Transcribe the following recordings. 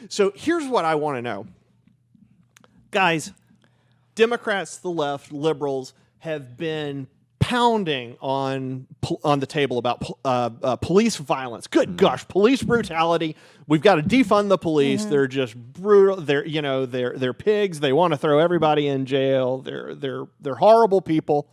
So here's what I want to know. Guys, Democrats, the left, liberals have been pounding on the table about police violence. Good gosh, police brutality. We've got to defund the police. They're just brutal. They're pigs. They want to throw everybody in jail. They're horrible people.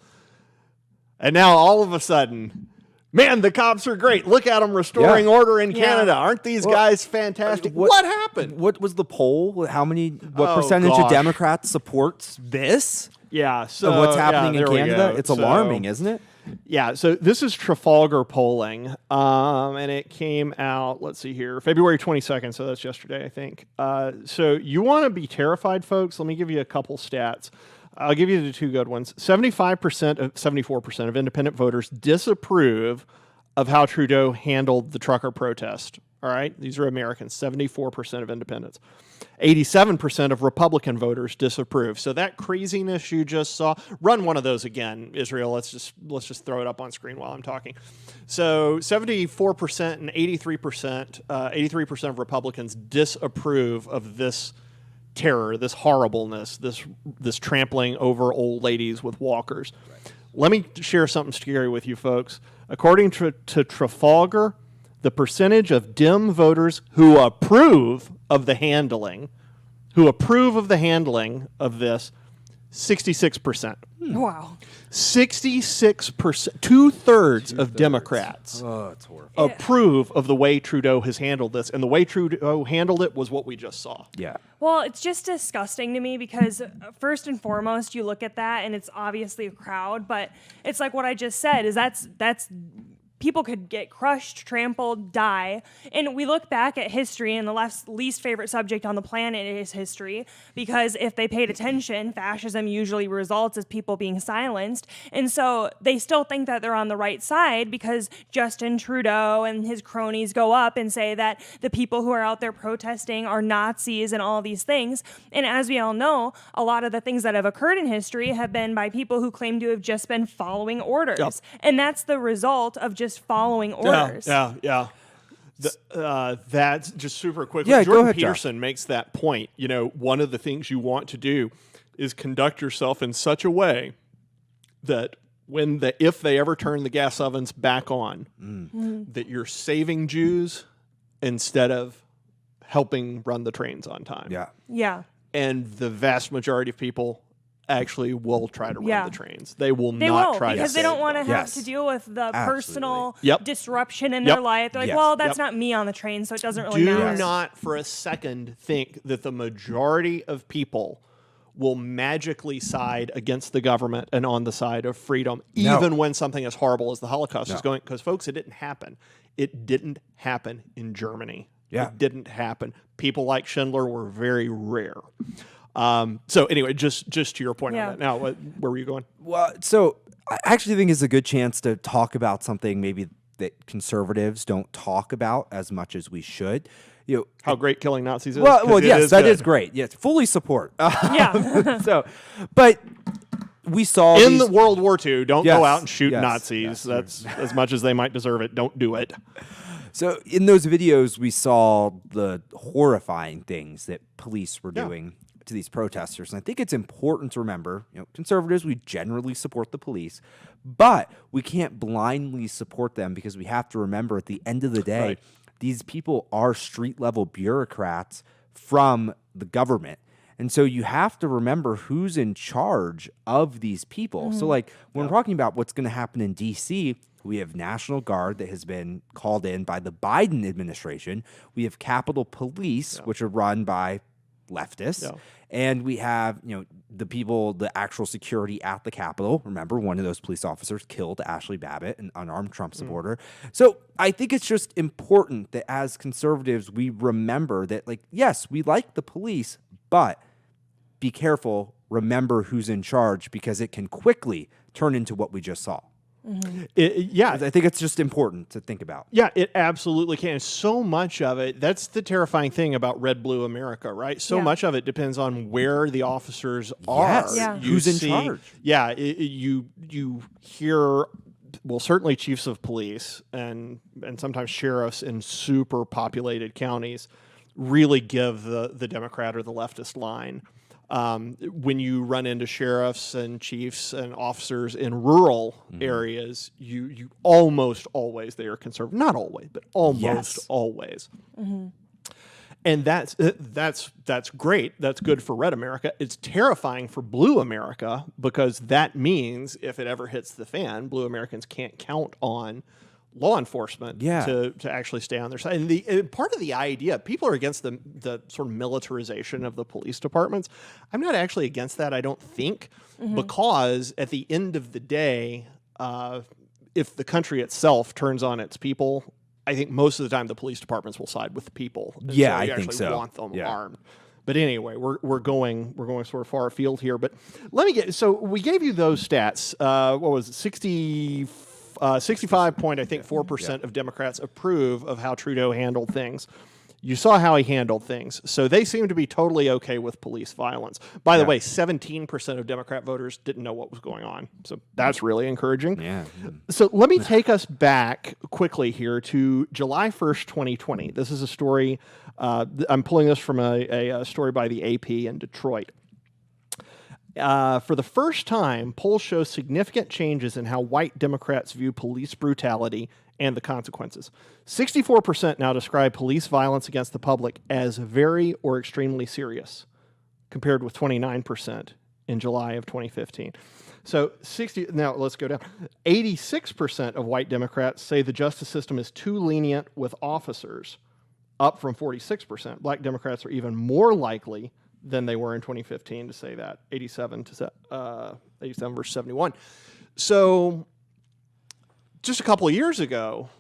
And now all of a sudden, man, the cops are great. Look at them restoring order in Canada. Aren't these guys fantastic? What happened? What was the poll? What percentage of Democrats supports this? Yeah. So of what's happening in Canada? It's alarming, isn't it? Yeah. So this is Trafalgar polling, and it came out, let's see here, February 22nd. So that's yesterday, I think. So you want to be terrified, folks? Let me give you a couple stats. I'll give you the two good ones. 74% of independent voters disapprove of how Trudeau handled the trucker protest. All right? These are Americans, 74% of independents. 87% of Republican voters disapprove. So that craziness you just saw, run one of those again, Israel. Let's just throw it up on screen while I'm talking. So 74% and 83% of Republicans disapprove of this terror, this horribleness, this trampling over old ladies with walkers. Right. Let me share something scary with you folks. According to Trafalgar, the percentage of Dem voters who approve of the handling of this, 66%. Wow. 66%, two-thirds of Democrats that's horrible. approve of the way Trudeau has handled this. And the way Trudeau handled it was what we just saw. Yeah. Well, it's just disgusting to me because first and foremost, you look at that and it's obviously a crowd, but it's like what I just said is that's people could get crushed, trampled, die. And we look back at history, and the left's least favorite subject on the planet is history, because if they paid attention, fascism usually results as people being silenced. And so they still think that they're on the right side because Justin Trudeau and his cronies go up and say that the people who are out there protesting are Nazis and all these things. And as we all know, a lot of the things that have occurred in history have been by people who claim to have just been following orders. Yep. And that's the result of just following orders. Yeah. That's just super quick. Yeah, Jordan go ahead, Peterson makes that point. You know, one of the things you want to do is conduct yourself in such a way that if they ever turn the gas ovens back on, that you're saving Jews instead of helping run the trains on time. Yeah. And the vast majority of people actually will try to run the trains. They will not try to because they don't want to have to deal with the personal disruption in their life. They're like, well, that's not me on the train, so it doesn't really matter. Do not for a second think that the majority of people will magically side against the government and on the side of freedom, even when something as horrible as the Holocaust is going. Because, folks, it didn't happen. It didn't happen in Germany. Yeah. It didn't happen. People like Schindler were very rare. So anyway, just to your point on that. Now, where were you going? Well, so I actually think it's a good chance to talk about something maybe that conservatives don't talk about as much as we should. You know, how great killing Nazis is. Well, yes, that is great. Yes, fully support. But we saw in the World War II. Don't go out and shoot Nazis. Yes, that's as much as they might deserve it. Don't do it. So in those videos, we saw the horrifying things that police were doing to these protesters. And I think it's important to remember, conservatives, we generally support the police, but we can't blindly support them because we have to remember at the end of the day, these people are street-level bureaucrats from the government. And so you have to remember who's in charge of these people. So like when we're talking about what's going to happen in D.C., we have National Guard that has been called in by the Biden administration. We have Capitol Police, which are run by leftists. And we have, the people, the actual security at the Capitol. Remember, one of those police officers killed Ashley Babbitt, an unarmed Trump supporter. So I think it's just important that as conservatives, we remember that, yes, we like the police, but be careful, remember who's in charge, because it can quickly turn into what we just saw. I think it's just important to think about. Yeah, it absolutely can. So much of it, that's the terrifying thing about red, blue America, right? So much of it depends on where the officers are. Who's in charge? Yeah, you hear, well, certainly chiefs of police and sometimes sheriffs in super populated counties really give the Democrat or the leftist line. When you run into sheriffs and chiefs and officers in rural areas, you almost always, they are conservative. Not always, but almost always. And that's great. That's good for red America. It's terrifying for blue America, because that means if it ever hits the fan, blue Americans can't count on law enforcement to actually stay on their side. And part of the idea, people are against the sort of militarization of the police departments. I'm not actually against that, I don't think, because at the end of the day, if the country itself turns on its people, I think most of the time the police departments will side with the people. Yeah, I think so. Want them armed. But anyway, we're going sort of far afield here. But let me get, so we gave you those stats. What was it? 65.4% of Democrats approve of how Trudeau handled things. You saw how he handled things. So they seem to be totally okay with police violence. By the way, 17% of Democrat voters didn't know what was going on. So that's really encouraging. Yeah. So let me take us back quickly here to July 1st, 2020. This is a story. I'm pulling this from a story by the AP in Detroit. For the first time, polls show significant changes in how white Democrats view police brutality and the consequences. 64% now describe police violence against the public as very or extremely serious, compared with 29% in July of 2015. So now let's go down. 86% of white Democrats say the justice system is too lenient with officers, up from 46%. Black Democrats are even more likely than they were in 2015 to say that, 87 versus 71. So just a couple of years ago,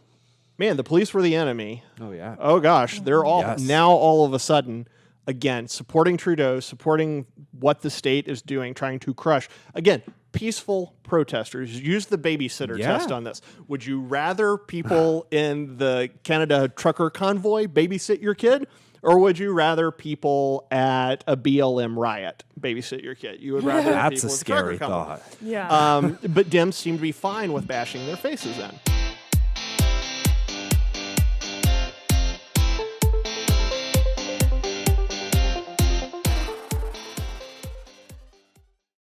man, the police were the enemy. Oh, yeah. Oh, gosh. They're all now all of a sudden, again, supporting Trudeau, supporting what the state is doing, trying to crush. Again, peaceful protesters. Use the babysitter test on this. Would you rather people in the Canada trucker convoy babysit your kid? Or would you rather people at a BLM riot babysit your kid? You would rather That's people a with scary trucker convoy. thought. Yeah. But Dems seem to be fine with bashing their faces in.